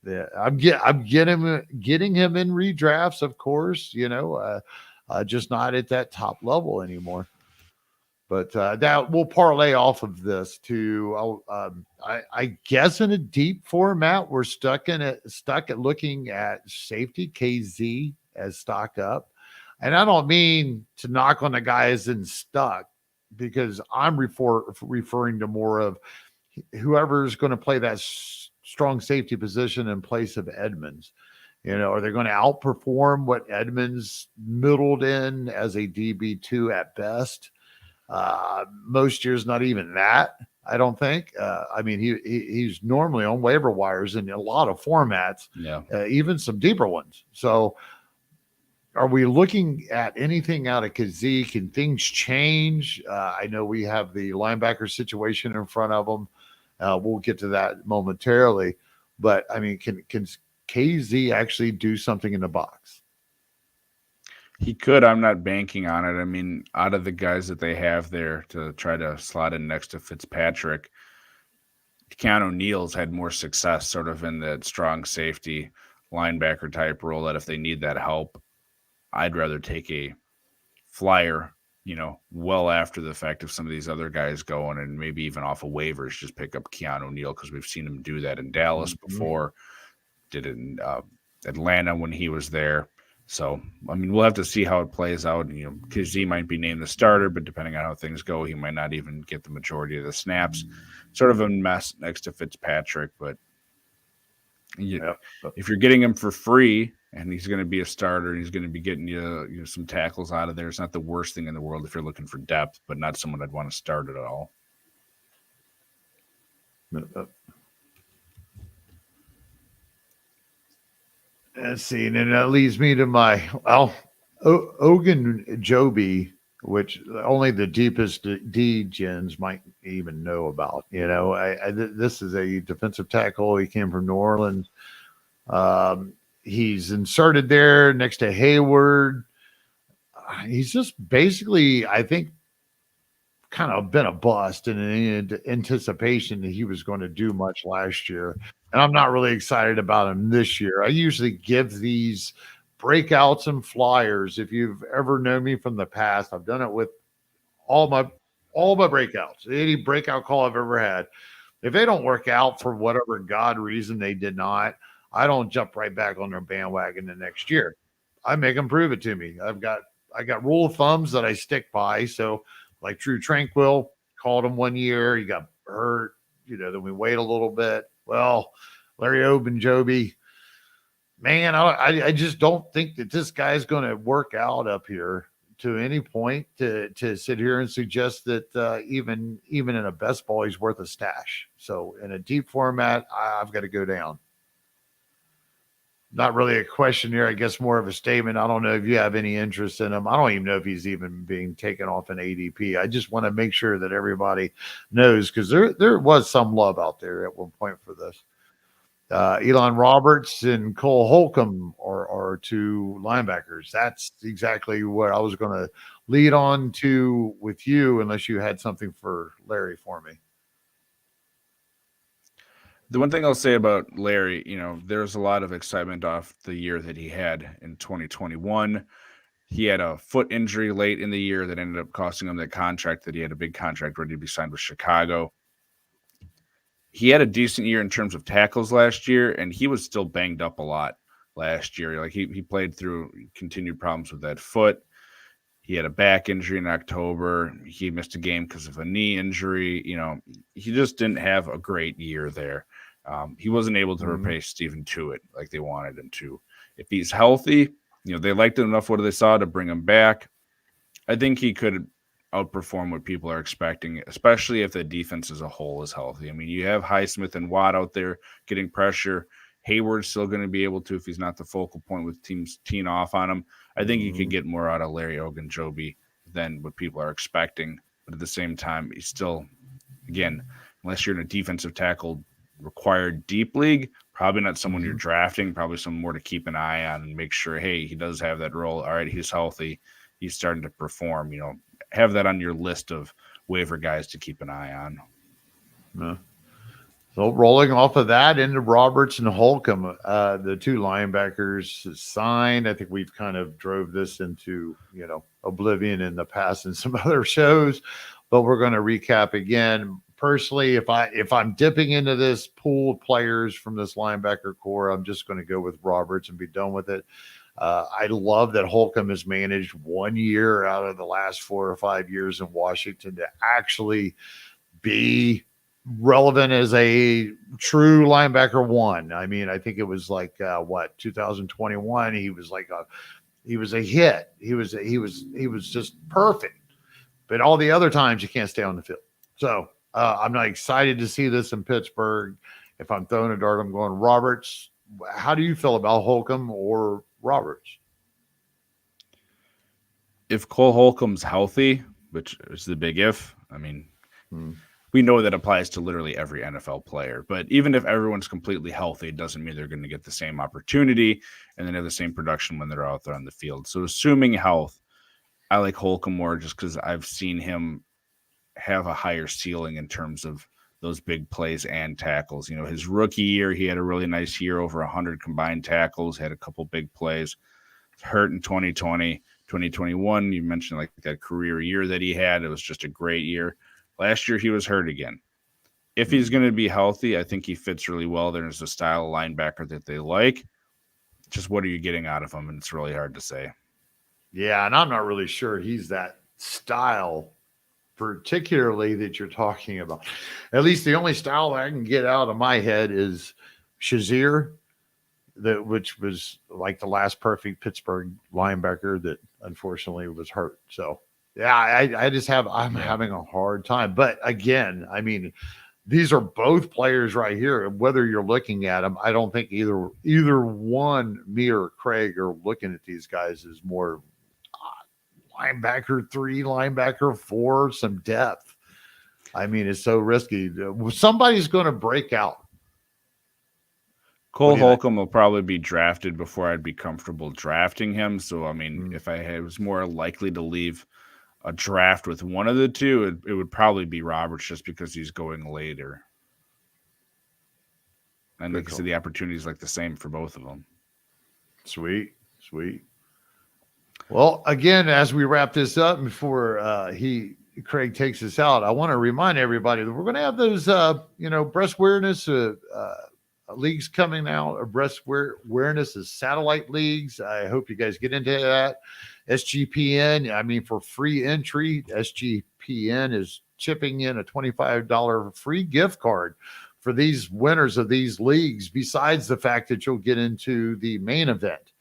Yeah, I'm getting him in redrafts, of course, just not at that top level anymore. But that will parlay off of this to, I guess, in a deep format, we're stuck at looking at safety KZ as stock up, and I don't mean to knock on the guys in stuck because I'm referring to more of whoever's going to play that strong safety position in place of Edmonds. Are they going to outperform what Edmonds middled in as a DB2 at best? Most years, not even that, I don't think. I mean, he's normally on waiver wires in a lot of formats, even some deeper ones. So are we looking at anything out of Kazee? Can things change? I know we have the linebacker situation in front of them. We'll get to that momentarily. But, I mean, can KZ actually do something in the box? He could. I'm not banking on it. I mean, out of the guys that they have there to try to slot in next to Fitzpatrick, Keanu Neal's had more success sort of in that strong safety linebacker type role, that if they need that help, I'd rather take a flyer, well after the fact of some of these other guys going, and maybe even off of waivers, just pick up Keanu Neal, because we've seen him do that in Dallas before, did it in Atlanta when he was there. So, I mean, we'll have to see how it plays out. Kazee might be named the starter, but depending on how things go, he might not even get the majority of the snaps. Sort of a mess next to Fitzpatrick, but if you're getting him for free and he's going to be a starter and he's going to be getting you some tackles out of there, it's not the worst thing in the world if you're looking for depth, but not someone I'd want to start at all. Let's see, and then that leads me to my Ogunjobi, which only the deepest D-gens might even know about. This is a defensive tackle. He came from New Orleans. He's inserted there next to Hayward. He's just basically, I think, kind of been a bust in anticipation that he was going to do much last year. And I'm not really excited about him this year. I usually give these breakouts and flyers. If you've ever known me from the past, I've done it with all my breakouts, any breakout call I've ever had. If they don't work out for whatever God reason they did not, I don't jump right back on their bandwagon the next year. I make them prove it to me. I got rule of thumbs that I stick by. So like Drew Tranquil, called him 1 year. He got hurt. Then we wait a little bit. Well, Larry Ogunjobi, man, I just don't think that this guy's going to work out up here to any point to sit here and suggest that even in a best ball, he's worth a stash. So in a deep format, I've got to go down. Not really a question here, I guess more of a statement. I don't know if you have any interest in him. I don't even know if he's even being taken off an ADP. I just want to make sure that everybody knows, because there was some love out there at one point for this. Elon Roberts and Cole Holcomb are two linebackers. That's exactly what I was going to lead on to with you, unless you had something for Larry for me. The one thing I'll say about Larry, there's a lot of excitement off the year that he had in 2021. He had a foot injury late in the year that ended up costing him that contract that he had a big contract ready to be signed with Chicago. He had a decent year in terms of tackles last year, and he was still banged up a lot last year. Like he played through continued problems with that foot. He had a back injury in October. He missed a game because of a knee injury. He just didn't have a great year there. He wasn't able to replace Stephen Tuitt like they wanted him to. If he's healthy, they liked him enough what they saw to bring him back. I think he could outperform what people are expecting, especially if the defense as a whole is healthy. I mean, you have Highsmith and Watt out there getting pressure. Hayward's still going to be able to, if he's not the focal point with teams teeing off on him. I think he could get more out of Larry Ogunjobi than what people are expecting. But at the same time, he's still, again, unless you're in a defensive tackle required deep league, probably not someone you're drafting, probably someone more to keep an eye on and make sure, hey, he does have that role. All right, he's healthy. He's starting to perform. Have that on your list of waiver guys to keep an eye on. Yeah. So rolling off of that into Roberts and Holcomb, the two linebackers signed. I think we've kind of drove this into, oblivion in the past and some other shows, but we're going to recap again. Personally, if I'm dipping into this pool of players from this linebacker core, I'm just going to go with Roberts and be done with it. I love that Holcomb has managed 1 year out of the last 4 or 5 years in Washington to actually be relevant as a true linebacker one. I mean, I think it was like 2021. He was a hit. He was just perfect. But all the other times you can't stay on the field. So I'm not excited to see this in Pittsburgh. If I'm throwing a dart, I'm going Roberts. How do you feel about Holcomb or Roberts? If Cole Holcomb's healthy, which is the big if, I mean, we know that applies to literally every NFL player. But even if everyone's completely healthy, it doesn't mean they're going to get the same opportunity and then have the same production when they're out there on the field. So assuming health, I like Holcomb more just because I've seen him have a higher ceiling in terms of those big plays and tackles. You know, his rookie year, he had a really nice year, over 100 combined tackles, had a couple big plays. Hurt in 2020, 2021. You mentioned like that career year that he had. It was just a great year. Last year, he was hurt again. If he's going to be healthy, I think he fits really well. There's a style of linebacker that they like. Just what are you getting out of him? And it's really hard to say. Yeah, and I'm not really sure he's that style particularly that you're talking about. At least the only style that I can get out of my head is Shazier, which was like the last perfect Pittsburgh linebacker that unfortunately was hurt. So yeah, I'm having a hard time. But again, I mean, these are both players right here. Whether you're looking at them, I don't think either one, me or Kraig, are looking at these guys as more linebacker 3, linebacker 4, some depth. I mean, it's so risky. Somebody's going to break out. Cole Holcomb will probably be drafted before I'd be comfortable drafting him. So, I mean, if I was more likely to leave a draft with one of the two, it would probably be Roberts just because he's going later. And like I said, the opportunity is like the same for both of them. Sweet. Well, again, as we wrap this up before Kraig takes us out, I want to remind everybody that we're going to have those, breast awareness leagues coming out, or breast awareness as satellite leagues. I hope you guys get into that. SGPN, I mean, for free entry, SGPN is chipping in a $25 free gift card for these winners of these leagues, besides the fact that you'll get into the main event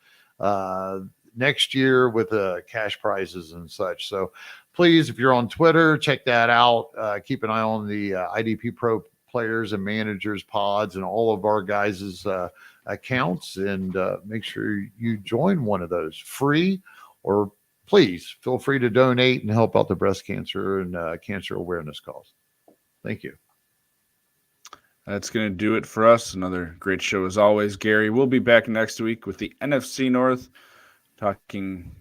next year with cash prizes and such. So please, if you're on Twitter, check that out. Keep an eye on the IDP Pro players and managers pods and all of our guys' accounts, and make sure you join one of those free, or please feel free to donate and help out the breast cancer and cancer awareness cause. Thank you. That's going to do it for us. Another great show as always, Gary. We'll be back next week with the NFC North, talking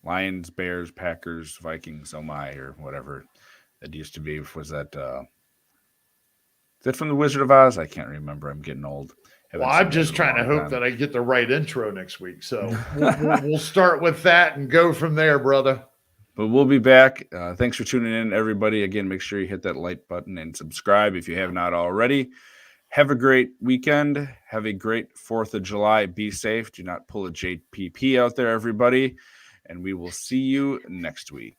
Lions, Bears, Packers, Vikings, oh my, or whatever it used to be. Was that is that from the Wizard of Oz? I can't remember. I'm getting old. Well, I'm just trying to hope that I get the right intro next week. So we'll start with that and go from there, brother. But we'll be back. Thanks for tuning in, everybody. Again, make sure you hit that like button and subscribe if you have not already. Have a great weekend. Have a great 4th of July. Be safe. Do not pull a JPP out there, everybody. And we will see you next week.